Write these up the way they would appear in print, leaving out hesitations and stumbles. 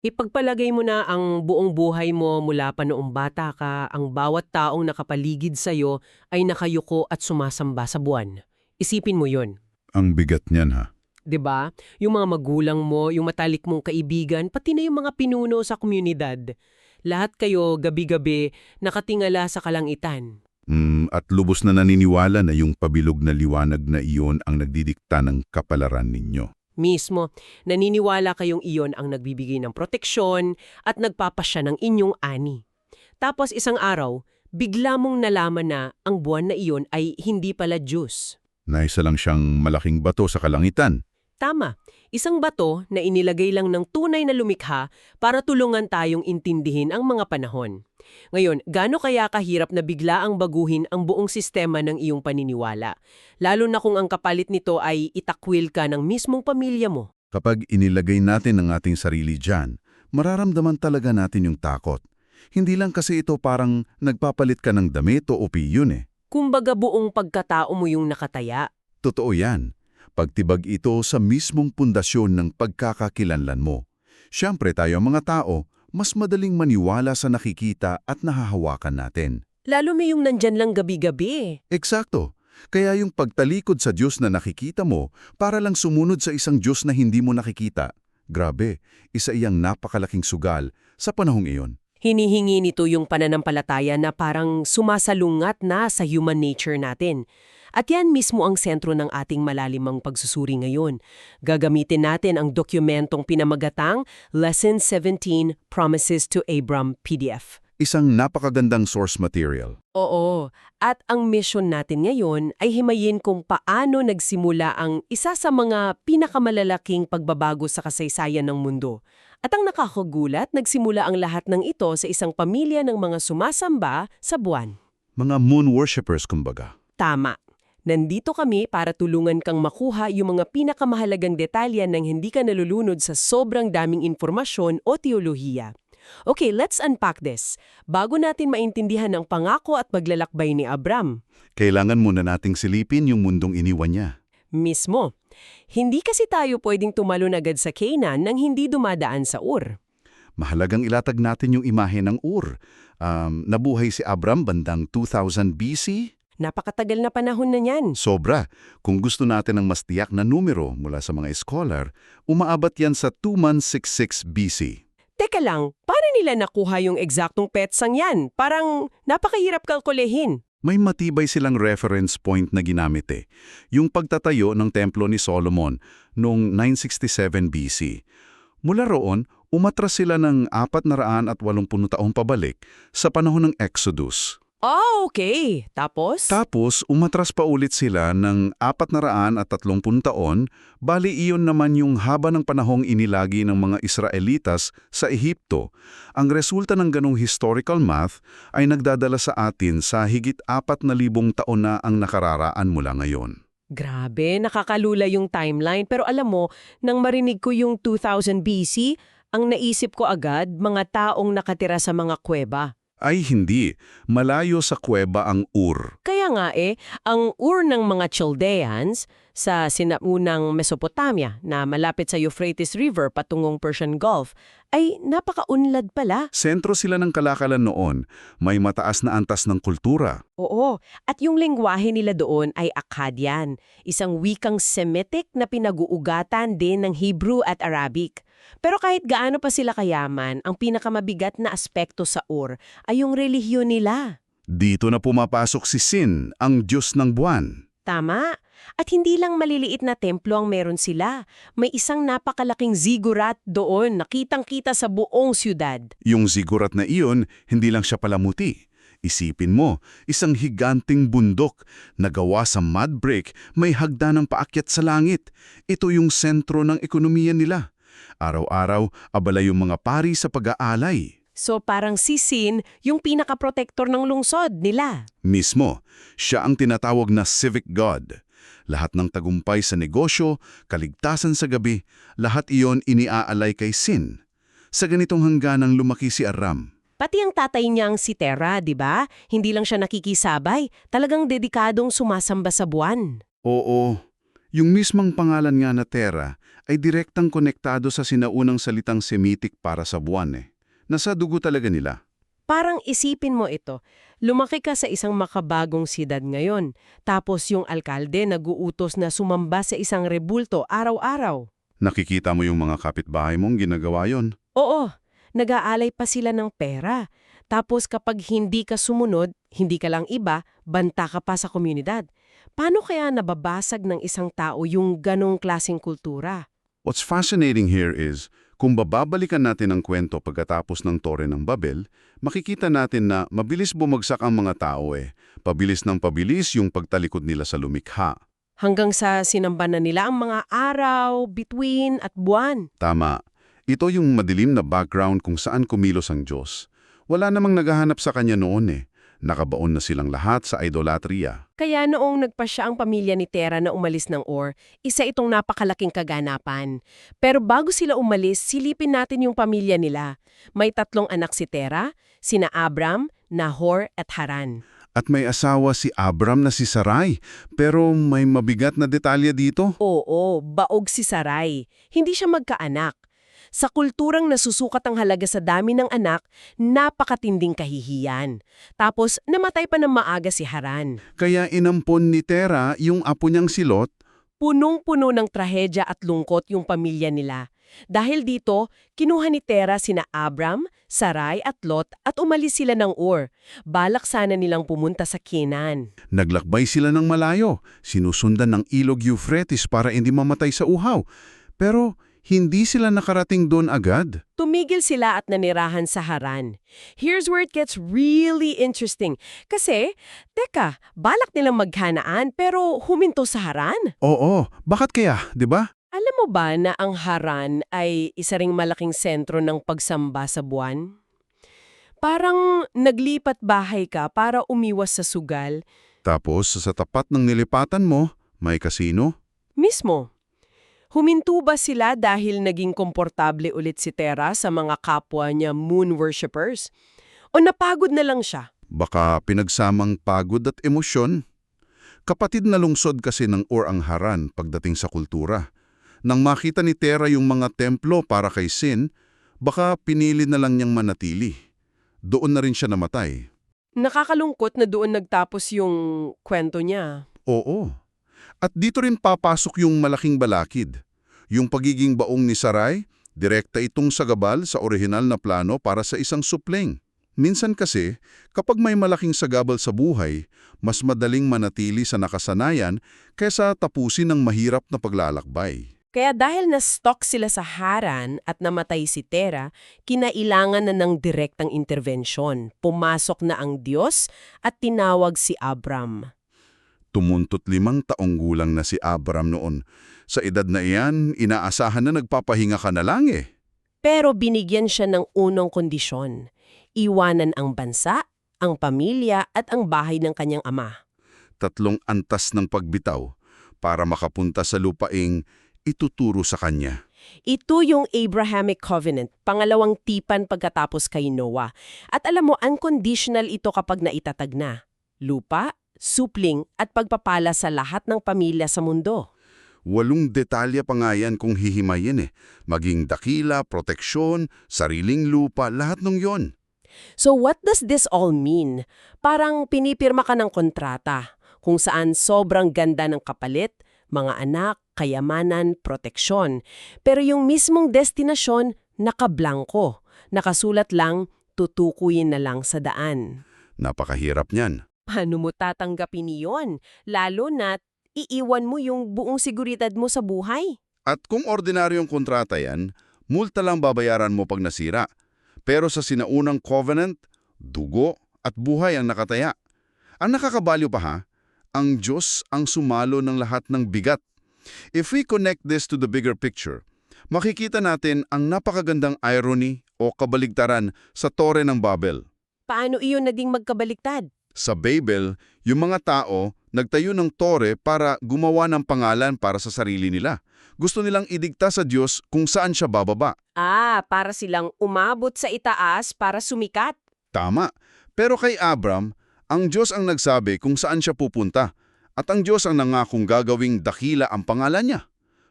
Ipagpalagay mo na ang buong buhay mo mula pa noong bata ka, ang bawat taong nakapaligid sa'yo ay nakayuko at sumasamba sa buwan. Isipin mo yon, Ang bigat niyan ha. 'di ba? Yung mga magulang mo, yung matalik mong kaibigan, pati na yung mga pinuno sa komunidad. Lahat kayo gabi-gabi nakatingala sa kalangitan. At lubos na naniniwala na yung pabilog na liwanag na iyon ang nagdidikta ng kapalaran ninyo. Mismo, naniniwala kayong iyon ang nagbibigay ng proteksyon at nagpapasya ng inyong ani. Tapos isang araw, bigla mong nalaman na ang buwan na iyon ay hindi pala Diyos. Na isa lang siyang malaking bato sa kalangitan. Tama, isang bato na inilagay lang ng tunay na lumikha para tulungan tayong intindihin ang mga panahon. Ngayon, gaano kaya kahirap na bigla ang baguhin ang buong sistema ng iyong paniniwala? Lalo na kung ang kapalit nito ay itakwil ka ng mismong pamilya mo. Kapag inilagay natin ang ating sarili dyan, mararamdaman talaga natin yung takot. Hindi lang kasi ito parang nagpapalit ka ng damit o opinyon eh. Kumbaga buong pagkatao mo yung nakataya. Totoo yan. Pagtibag ito sa mismong pundasyon ng pagkakakilanlan mo. Siyempre tayo mga tao, mas madaling maniwala sa nakikita at nahahawakan natin. Lalo may yung nandyan lang gabi-gabi. Eksakto. Kaya yung pagtalikod sa Diyos na nakikita mo para lang sumunod sa isang Diyos na hindi mo nakikita. Grabe, isa iyang napakalaking sugal sa panahong iyon. Hinihingi nito yung pananampalataya na parang sumasalungat na sa human nature natin. At yan mismo ang sentro ng ating malalimang pagsusuri ngayon. Gagamitin natin ang dokumentong pinamagatang Lesson 17 Promises to Abram PDF. Isang napakagandang source material. Oo, at ang mission natin ngayon ay himayin kung paano nagsimula ang isa sa mga pinakamalalaking pagbabago sa kasaysayan ng mundo. At ang nakakagulat, nagsimula ang lahat ng ito sa isang pamilya ng mga sumasamba sa buwan. Mga moon worshippers kumbaga. Tama. Nandito kami para tulungan kang makuha yung mga pinakamahalagang detalye nang hindi ka nalulunod sa sobrang daming informasyon o teolohiya. Okay, let's unpack this. Bago natin maintindihan ang pangako at paglalakbay ni Abram. Kailangan muna nating silipin yung mundong iniwan niya. Mismo. Hindi kasi tayo pwedeng tumalon agad sa Canaan nang hindi dumadaan sa Ur. Mahalagang ilatag natin yung imahe ng Ur. Nabuhay si Abram bandang 2000 BC? Napakatagal na panahon na niyan. Sobra. Kung gusto natin ng mas tiyak na numero mula sa mga scholar, umaabot yan sa 2166 BC. Teka lang, paano nila nakuha yung eksaktong petsang yan? Parang napakahirap kalkulehin. May matibay silang reference point na ginamit eh. Yung pagtatayo ng templo ni Solomon noong 967 BC. Mula roon, umatras sila ng 480 taong pabalik sa panahon ng Exodus. Okay. Tapos? Tapos, umatras pa ulit sila ng 430 taon, bali iyon naman yung haba ng panahong inilagi ng mga Israelitas sa Ehipto. Ang resulta ng ganong historical math ay nagdadala sa atin sa higit 4,000 taon na ang nakararaan mula ngayon. Grabe, nakakalula yung timeline. Pero alam mo, nang marinig ko yung 2000 BC, ang naisip ko agad, mga taong nakatira sa mga kuweba. Ay hindi, malayo sa kuweba ang Ur. Kaya nga ang Ur ng mga Chaldeans sa sinaunang Mesopotamia na malapit sa Euphrates River patungong Persian Gulf ay napakaunlad pala. Sentro sila ng kalakalan noon, may mataas na antas ng kultura. Oo, at yung lengguwahe nila doon ay Akkadian, isang wikang Semitic na pinag-uugatan din ng Hebrew at Arabic. Pero kahit gaano pa sila kayaman, ang pinakamabigat na aspekto sa Ur ay yung relihiyon nila. Dito na pumapasok si Sin, ang Diyos ng buwan. Tama. At hindi lang maliliit na templo ang meron sila. May isang napakalaking ziggurat doon, nakitang-kita sa buong syudad. Yung zigurat na iyon, hindi lang siya palamuti. Isipin mo, isang higanting bundok na gawa sa mud brick may hagdanang paakyat sa langit. Ito yung sentro ng ekonomiya nila. Araw-araw, abala yung mga pari sa pag-aalay. So parang si Sin, yung pinaka-protector ng lungsod nila. Mismo, siya ang tinatawag na civic god. Lahat ng tagumpay sa negosyo, kaligtasan sa gabi, lahat iyon iniaalay kay Sin. Sa ganitong hangganang lumaki si Aram. Pati ang tatay niyang si Terah, di ba? Hindi lang siya nakikisabay, talagang dedikadong sumasamba sa buwan. Oo, yung mismong pangalan nga na Terah ay direktang konektado sa sinaunang salitang Semitic para sa buwan Nasa dugo talaga nila. Parang isipin mo ito, lumaki ka sa isang makabagong siyudad ngayon, tapos yung alkalde nag-uutos na sumamba sa isang rebulto araw-araw. Nakikita mo yung mga kapitbahay mong ginagawa yon. Oo, nag-aalay pa sila ng pera. Tapos kapag hindi ka sumunod, hindi ka lang iba, banta ka pa sa komunidad. Paano kaya nababasag ng isang tao yung ganong klaseng kultura? What's fascinating here is, kung bababalikan natin ang kwento pagkatapos ng Tore ng Babel, makikita natin na mabilis bumagsak ang mga tao Pabilis ng pabilis yung pagtalikod nila sa lumikha. Hanggang sa sinamba na nila ang mga araw, bituin at buwan. Tama. Ito yung madilim na background kung saan kumilos ang Diyos. Wala namang naghahanap sa kanya noon Nakabaon na silang lahat sa idolatria. Kaya noong nagpasya ang pamilya ni Tera na umalis ng Ur, isa itong napakalaking kaganapan. Pero bago sila umalis, silipin natin yung pamilya nila. May 3 anak si Tera, sina Abram, Nahor at Haran. At may asawa si Abram na si Sarai, pero may mabigat na detalye dito. Oo, baog si Sarai. Hindi siya magkaanak. Sa kulturang nasusukat ang halaga sa dami ng anak, napakatinding kahihiyan. Tapos namatay pa ng maaga si Haran. Kaya inampon ni Tera yung apo niyang si Lot. Punong-puno ng trahedya at lungkot yung pamilya nila. Dahil dito, kinuha ni Tera sina Abram, Sarai at Lot at umalis sila ng Ur. Balak sana nilang pumunta sa Canaan. Naglakbay sila ng malayo, sinusundan ng ilog Euphrates para hindi mamatay sa uhaw. Pero hindi sila nakarating doon agad. Tumigil sila at nanirahan sa Haran. Here's where it gets really interesting. Kasi, teka, balak nilang maghanaan pero huminto sa Haran? Oo, bakit kaya, di ba? Alam mo ba na ang Haran ay isa ring malaking sentro ng pagsamba sa buwan? Parang naglipat bahay ka para umiwas sa sugal. Tapos sa tapat ng nilipatan mo, may kasino? Mismo. Huminto ba sila dahil naging komportable ulit si Tera sa mga kapwa niya moon worshippers? O napagod na lang siya? Baka pinagsamang pagod at emosyon. Kapatid na lungsod kasi ng Ur ang Haran pagdating sa kultura. Nang makita ni Tera yung mga templo para kay Sin, baka pinili na lang niyang manatili. Doon na rin siya namatay. Nakakalungkot na doon nagtapos yung kwento niya. Oo. At dito rin papasok yung malaking balakid. Yung pagiging baong ni Sarai, direkta itong sagabal sa orihinal na plano para sa isang supling. Minsan kasi, kapag may malaking sagabal sa buhay, mas madaling manatili sa nakasanayan kaysa tapusin ng mahirap na paglalakbay. Kaya dahil na-stuck sila sa Haran at namatay si Tera, kinailangan na ng direktang intervensyon. Pumasok na ang Diyos at tinawag si Abram. Tumuntot 5 taong gulang na si Abram noon. Sa edad na iyan, inaasahan na nagpapahinga ka na lang Pero binigyan siya ng unang kondisyon. Iwanan ang bansa, ang pamilya at ang bahay ng kanyang ama. 3 antas ng pagbitaw para makapunta sa lupaing ituturo sa kanya. Ito yung Abrahamic Covenant, pangalawang tipan pagkatapos kay Noah. At alam mo, unconditional ito kapag naitatag na. Lupa, supling at pagpapala sa lahat ng pamilya sa mundo. 8 detalye pa nga yan kung hihimayin Maging dakila, proteksyon, sariling lupa, lahat ng yon. So what does this all mean? Parang pinipirma ka ng kontrata, kung saan sobrang ganda ng kapalit, mga anak, kayamanan, proteksyon. Pero yung mismong destinasyon, nakablangko. Nakasulat lang, tutukuyin na lang sa daan. Napakahirap niyan. Paano mo tatanggapin iyon? Lalo na't iiwan mo yung buong seguridad mo sa buhay? At kung ordinaryong kontrata yan, multa lang babayaran mo pag nasira. Pero sa sinaunang covenant, dugo at buhay ang nakataya. Ang nakakabalyo pa ang Diyos ang sumalo ng lahat ng bigat. If we connect this to the bigger picture, makikita natin ang napakagandang irony o kabaligtaran sa Tore ng Babel. Paano iyon naging magkabaliktad? Sa Babel, yung mga tao nagtayo ng tore para gumawa ng pangalan para sa sarili nila. Gusto nilang idigta sa Diyos kung saan siya bababa. Para silang umabot sa itaas para sumikat. Tama. Pero kay Abram, ang Diyos ang nagsabi kung saan siya pupunta. At ang Diyos ang nangakong gagawing dakila ang pangalan niya.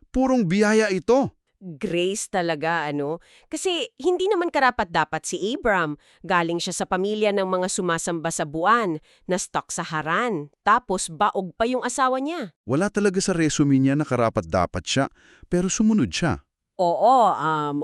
purong biyaya ito. Grace talaga, ano? Kasi hindi naman karapat-dapat si Abram. Galing siya sa pamilya ng mga sumasamba sa buwan, na stuck sa Haran. Tapos baog pa yung asawa niya. Wala talaga sa resume niya na karapat-dapat siya, pero sumunod siya. Oo,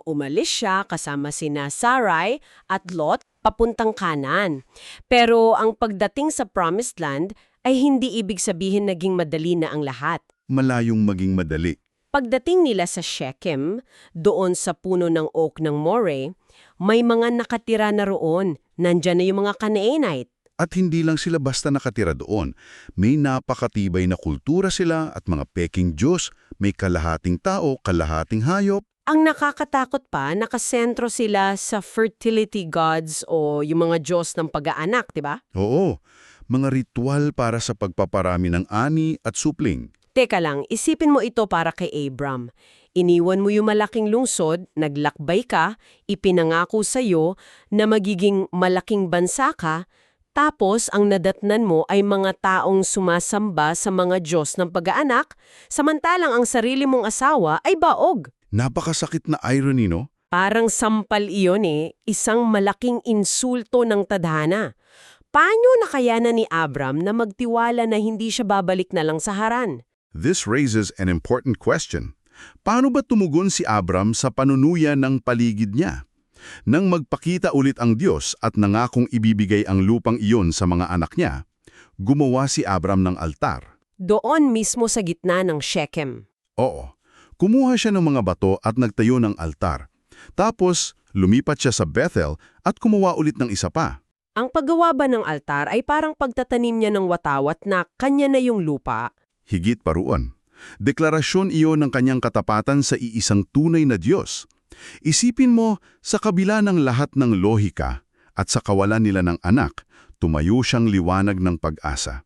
umalis siya kasama sina Sarai at Lot papuntang kanan. Pero ang pagdating sa Promised Land ay hindi ibig sabihin naging madali na ang lahat. Malayong maging madali. Pagdating nila sa Shechem, doon sa puno ng oak ng Moreh, may mga nakatira na roon. Nandyan na yung mga Canaanite. At hindi lang sila basta nakatira doon. May napakatibay na kultura sila at mga peking Diyos. May kalahating tao, kalahating hayop. Ang nakakatakot pa, nakasentro sila sa fertility gods o yung mga Diyos ng pag-aanak, di ba? Oo, mga ritual para sa pagpaparami ng ani at supling. Teka lang, isipin mo ito para kay Abram. Iniwan mo yung malaking lungsod, naglakbay ka, ipinangako sa'yo na magiging malaking bansa ka, tapos ang nadatnan mo ay mga taong sumasamba sa mga Diyos ng pag-aanak, samantalang ang sarili mong asawa ay baog. Napakasakit na irony, no? Parang sampal iyon isang malaking insulto ng tadhana. Paano nakayanan ni Abram na magtiwala na hindi siya babalik na lang sa Haran? This raises an important question. Paano ba tumugon si Abram sa panunuya ng paligid niya? Nang magpakita ulit ang Diyos at nangakong ibibigay ang lupang iyon sa mga anak niya, gumawa si Abram ng altar. Doon mismo sa gitna ng Shechem. Oo, kumuha siya ng mga bato at nagtayo ng altar. Tapos, lumipat siya sa Bethel at kumuha ulit ng isa pa. Ang paggawa ba ng altar ay parang pagtatanim niya ng watawat na kanya na yung lupa? Higit pa roon. Deklarasyon iyon ng kanyang katapatan sa iisang tunay na Diyos. Isipin mo, sa kabila ng lahat ng lohika at sa kawalan nila ng anak, tumayo siyang liwanag ng pag-asa.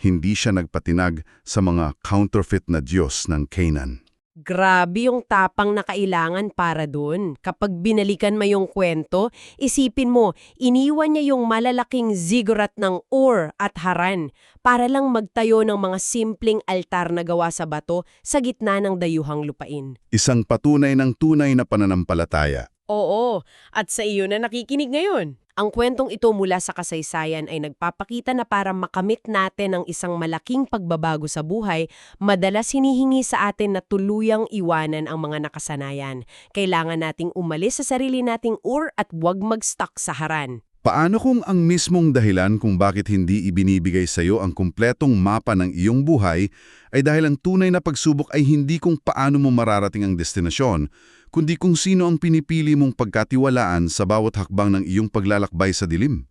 Hindi siya nagpatinag sa mga counterfeit na Diyos ng Canaan. Grabe yung tapang na kailangan para dun. Kapag binalikan mo yung kwento, isipin mo, iniwan niya yung malalaking ziggurat ng Ur at Haran para lang magtayo ng mga simpleng altar na gawa sa bato sa gitna ng dayuhang lupain. Isang patunay ng tunay na pananampalataya. Oo, at sa iyo na nakikinig ngayon. Ang kwentong ito mula sa kasaysayan ay nagpapakita na para makamit natin ang isang malaking pagbabago sa buhay, madalas hinihingi sa atin na tuluyang iwanan ang mga nakasanayan. Kailangan nating umalis sa sarili nating Ur at huwag mag-stuck sa Haran. Paano kung ang mismong dahilan kung bakit hindi ibinibigay sa iyo ang kumpletong mapa ng iyong buhay ay dahil ang tunay na pagsubok ay hindi kung paano mo mararating ang destinasyon, kundi kung sino ang pinipili mong pagkatiwalaan sa bawat hakbang ng iyong paglalakbay sa dilim?